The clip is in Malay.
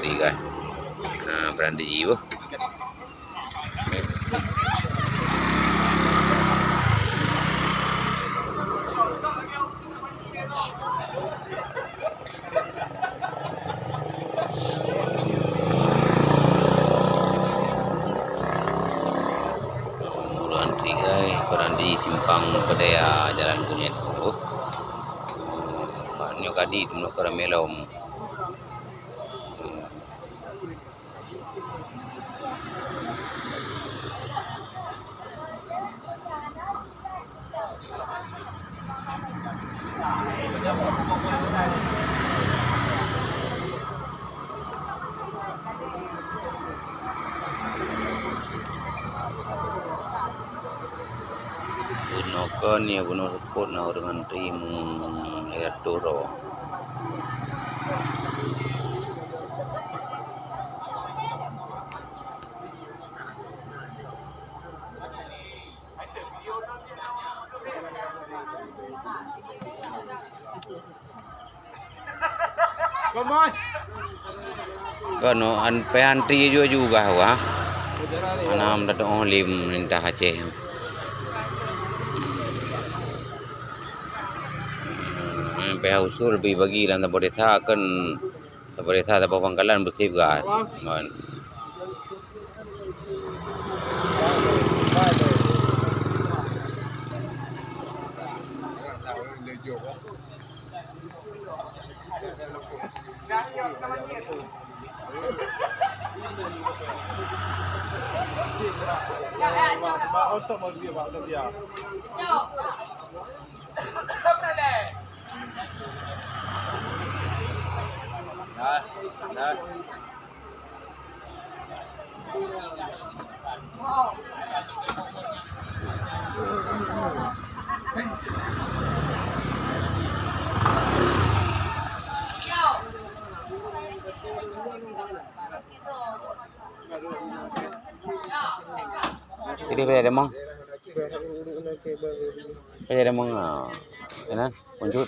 berhenti kan. Nah, berhenti jiwa. Berhenti guys, berhenti simpang Pedaya Jalan Kunyit. Banyak kadi dulu karamelom. Bunokan ya bunuh support na dengan tim Erturo. Kano an peantri juga wah. Manam datang lim nintah Aceh. Pihak usul lebih bagi dan tak boleh kan Pangkalan bersih kan. Jadi ada mong. Ada mong enak puncut.